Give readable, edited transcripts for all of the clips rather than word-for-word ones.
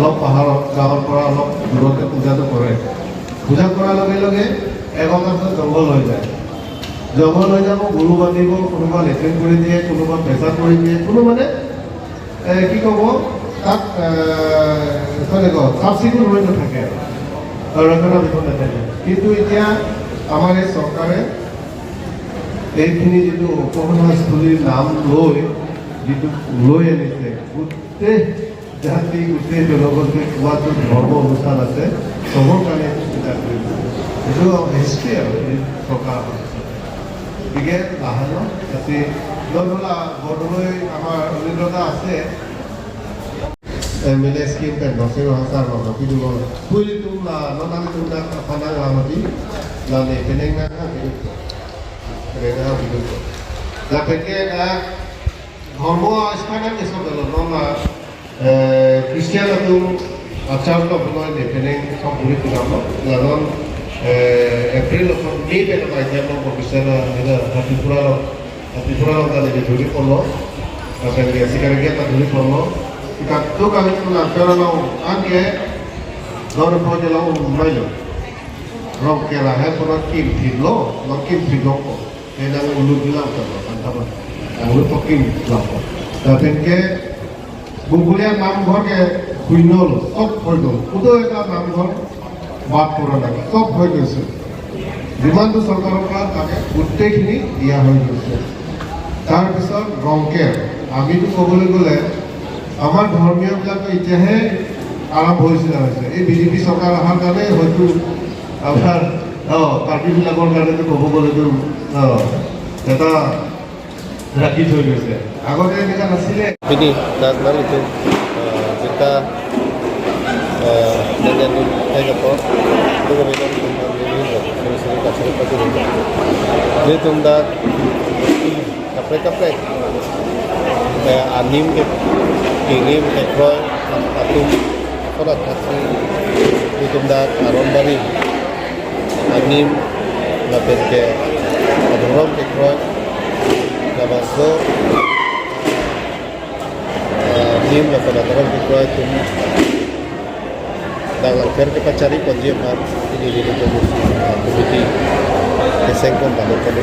অলপ পাহাৰত গাঁৱৰ পৰা অলপ দূৰতে পূজাটো কৰে। পূজা কৰাৰ লগে লগে এঘণ্টাৰ পিছত জংঘল হৈ যায়। জংঘল হৈ যাব, গৰু বান্ধিব, কোনোবা লেট্ৰিন কৰি দিয়ে, কোনোবা পেচাব কৰি দিয়ে, কোনো মানে কি ক'ব তাত চাফ চিকুণ হৈ নাথাকে আৰু ৰক্ষণাবেক্ষণ নাথাকে। কিন্তু এতিয়া আমাৰ এই চৰকাৰে এইখিনি যিটো উপাসনাস্থলীৰ নাম যিটো লৈ আনিছে, গোটেই জাতি গোটেই জনগোষ্ঠী কোৱাটো ধৰ্ম অনুষ্ঠান আছে, চবৰ কাৰণে চিন্তা কৰিছে। এইটো হিষ্ট্ৰী আৰু এই চৰকাৰ। গতিকে লাহে যাতে বৰদলৈ আমাৰ অভিজ্ঞতা আছে MLA scheme kan masih bahasa apa tapi dulu kuil itu lah nonton itu nak pandang lama di lalu penengah gitu lah pengen hormo sekarang ni sebab nona Kristian itu acar lo bukan ni peneng सब बुरी पुजाम lo lalu April atau Mei pada macam lo berbicara ni hati pura lo tadi dia tulis polo apa yang sekarang kita tulis polo Itu kali itu lah, cara lau angke, lau repot je lau mulai lo. Lau kira hai pernah kim lo, lau kim lo ko. Hanya ulu bilang kan, antara ulu pakim lo. Tapi ke bungkulian nam ghor ke kuino lo, top hoido. Udo eta nam ghor baat pura lagi, top hoido se. Diman tu sarkar ka take utte kini dia hoido se. Tar pisar rongker, ami tu kobole gole. আমাৰ ধৰ্মীয়বিলাকে এতিয়াহে আৰম্ভ হৈছিল এই বিজেপি চৰকাৰ অহাৰ কাৰণে হয়তো আপোনাৰ পাৰ্টিবিলাকৰ কাৰণেতো ক'ব গ'লেতো এটা ৰাখি থৈ গৈছে আগতে এনেকুৱা নাছিলে ini dan itu kita dengan saya apa itu kemudian ini sering kasih pagi ini tunda kaprek anim kirim ekor atum korat kasih itu dah arom bari anim lapet ke arom ekor labaso anim lapet arom ekor itu dah langkar ke pacari penjiapan ini di komisi kesengkon balok kali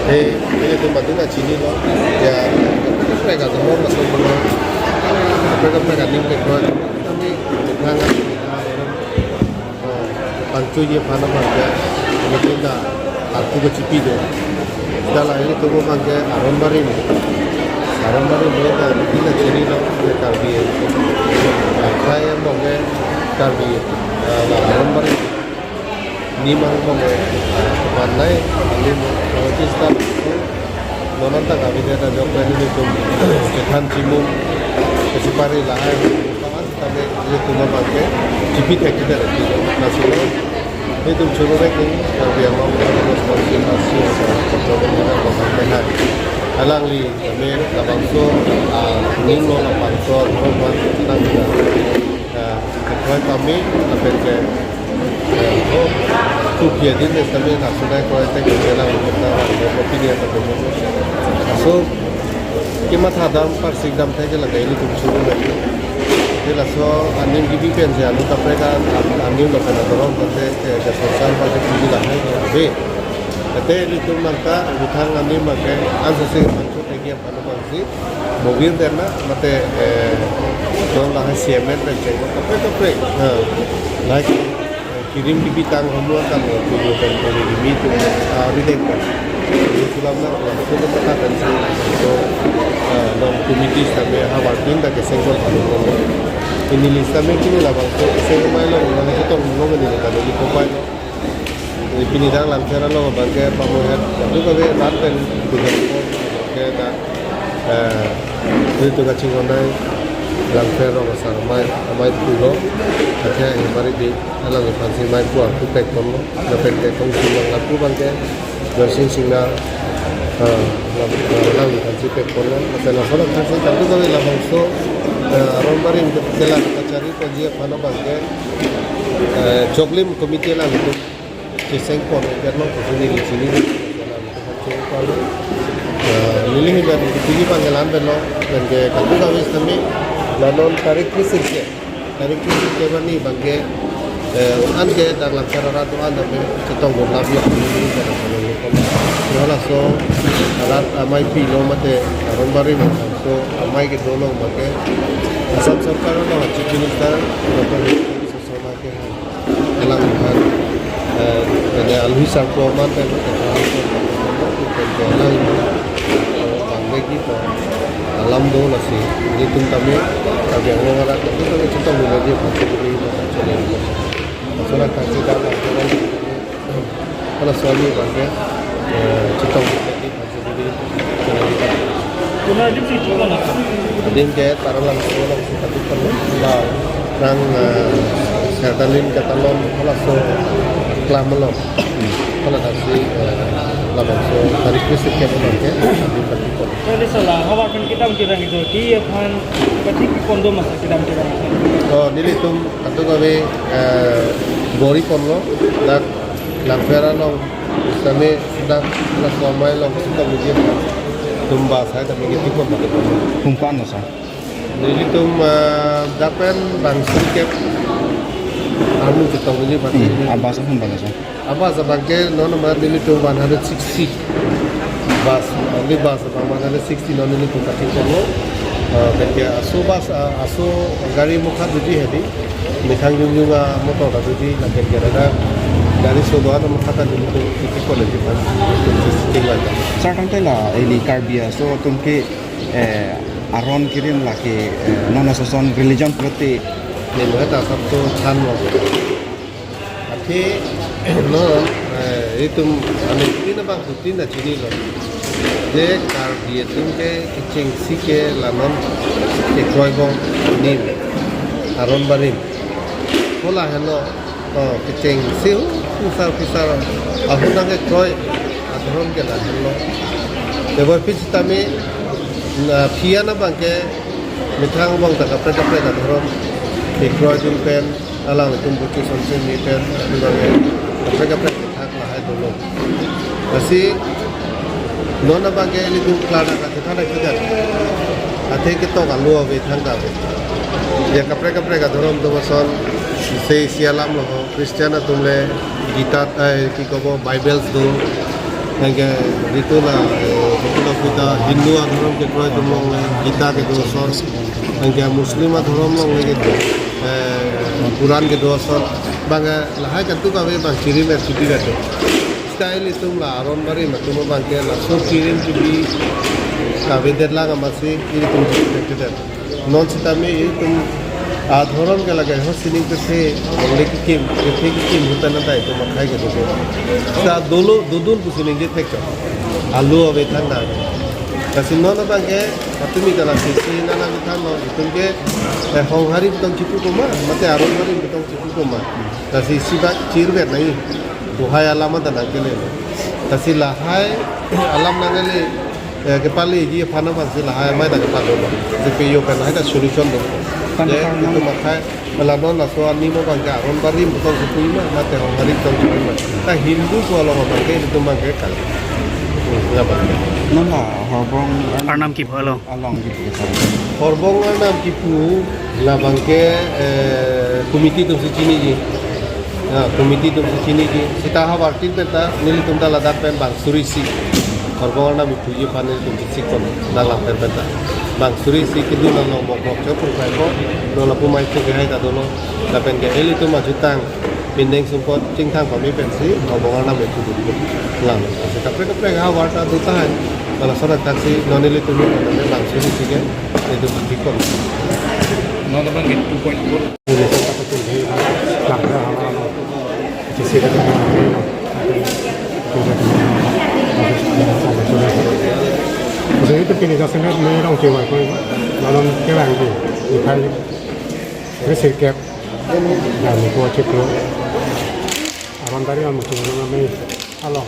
ini tu batu nak cini lo, ya mereka semua masuk bola, mereka ni mereka kami jangan pancu je panah mereka, mereka dah aku kecipi tu, dah lah ini tu mereka aron barin mereka kita cini lo mereka dia, saya mungkin kami aron barin. Ni mahu mana ini kita nonton tak kami ada job ini tu ketan cimum kesipari lahir kawan tapi ini tu mahu cipit kita lagi nasional itu curu lagi kami yang mahu konsultasi contoh kita pemahaman alang li kami labang so nino labang so rumah tangga kami apa ke tu dia din sampai nasional kualitas kita kita opinion tertentu. So kita hadam per sigam saja lagi ini tu suruh lagi. Jadi so anim gibi pensi anu tapi kan anim lo kena dorong tapi kesalahan pada tujuh lah. Tapi itu tu mereka bukan anim mereka ansasi maksud lagi apa tu pensi mobil derna mate dorong lah CMN pensi. Tapi like kirim di bintang semua kan video dan ini itu ridekan itu lama waktu itu kan so non komite sampai hawatin tak kesengkol kalau ini lista mungkin lah bang so kesengkol lah orang itu ngomong ini kan jadi kopay ini pindah lancar lah bangke pamuhat itu kalau nanti juga kita itu kacing online lancar orang sarmai amai pulau aja yang baru di alam fancy mai kuah tu pek pun dapat ke kongsi yang laku bangke versi singa alam fancy pek pun masalah kalau fancy tapi kalau labang so orang baru yang telah kita cari penjia mana bangke coklim komite lah itu kiseng pun karena di sini lilih dan tinggi panggilan belo dan ke kamu kami lanon tarik krisik ke bani bangke an ke dalam cara ratu an ape cetong golab ya ini cara ini kalau so alat amai pilo mate aron bari so amai ke dono make asam sarkar no chief minister dr sosoma ke elang han ene alwi sangko man te elang bangke kita alam do nasi ini tum kami yang mengarah itu kami cetong golab ya ini masyarakat kita kalau suami bangke cetong Din ke taruh langsung satu perlu bah rang sertalin katalon langsung kelam melom kalau tadi langsung tarik fisik ke bangke di partikel. Jadi salah awak kan kita mencari itu dia kan ketik kondom masa kita mencari. Oh nili tum atau kami bori konlo dan lampera long sampai dan langsung main long kita mungkin tumba saya tapi gitu pun pakai Kumpan nasa. Jadi tum dapat bangsa ke anu kita mungkin pakai Abasa kumpan nasa. apa sebagai nono mana ini tum 160 bas ini bas mana 160 nono ini tum pakai kono ketika asu gari muka tuji hedi mikang jungjunga motor tuji nanti kira dari sodoan muka tadi itu kono di mana tinggal. Sekarang tela eli karbia so tumke aron kirim laki nona soson religion proti Ini mereka satu channel. Tapi no itu ane ini bang tutin na cini lo. De karbia tumke kicing sike lanon ekroibong nim aron barim. Pola heno kicing siu pisar aku nangke kroy adron ke lah heno. Dewa pisitami piana bangke mitang bang tak kapre adron ekroy tumpen alang tumbuki sonsen nipen bangke kapre tak lah hai dulu. Kasi nona bangke ini tu kelana kata thana kita. Ate kita kalau awe thangga awe. Ya kapre adron tu mason se sialam lo Kristiana tumle Gita ki kobo Bibles do nge ritula kita Hindu adharom ke kroy tumong Gita ke do son nge Muslim adharom lo nge Quran ke do son banga lahai kantu ka be bang cirim er cipi gato style itum la aron mari matum bang ke la so cirim cipi ka veder la ngamasi ini tum cipi non sitame itum आधोरम के लगे हो सिनिंग पे थे लेकिन किम होता ना था तो मखाई के तो सा दोदुन कुसिनिंग जे थे क्या आलू अवे था ना कसिनो ना बंगे अतुमी कला सिसी ना ना बिथा नो इतुंगे होंहारी बितंग चिपु को मा मते आरोन मारी बितंग चिपु को मा कसी सिबा चिरवे नहीं बुहाय आलाम दा के ले कसी लाहाय आलाम नांगले के पाली जी फाना फासी लाहाय माय दा के पालो जे पे यो पेन हाय दा सॉल्यूशन दो itu makai melawan nasuan ni mau bangga orang barim betul sepuluh mah mati orang hari betul sepuluh mah. Kita Hindu kalau mau bangga itu bangga kan. Apa? Nona horbong Arnam ki bhalo. along gitu kita. Horbong nam kipu la bangga komiti tu sini je. Komiti tu sini je. Kita hawa arti beta nili tumda ladar pen bang surisi. Horbong nam itu je panel tu sikon dalam pen beta. Bang surisi kidu na no mok chopur kai ko no la pumai tu ke hai ta dolo la pen ke eli tu ma jutang pindeng sumpot ching thang pami pen si obonga na me tu du lam se kapre ga warta du ta hai mala sora taxi non eli tu me bang surisi ke itu dikon Nona bang 2.4 ini kita betul di langkah awal di sini jadi itu kini saya sengat merong jiwa kau dalam kelang itu ikan resirkep dan itu wajib lo awan dari amu tu nama Allah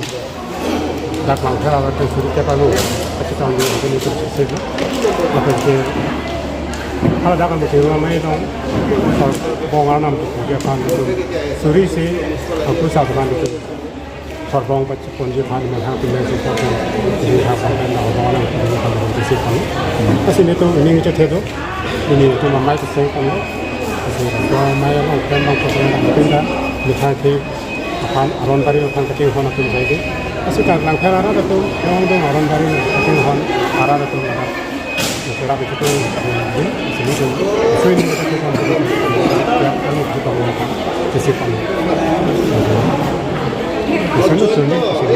dak langkah awal itu resirkep anu kita tahu ini itu sih apa sih kalau dak amu tu nama itu bongan amu tu dia kan itu suri sih aku satu kan itu Forbong pun je pan memang tu yang kita tu jadi apa kan orang yang kita orang di sini. Tapi ini tu ini macam tu, ini tu mamai tu saya kan. Tapi kalau mamai orang kan orang tu orang pindah, kita tu akan aron bari akan kecil hona tu jadi. Tapi kalau lang fer ada tu orang tu aron bari kecil hon ada tu ada. Kita itu tu ini sini tu. So ini kita tu kan ya kalau kita orang di sini. Itu solusinya sih,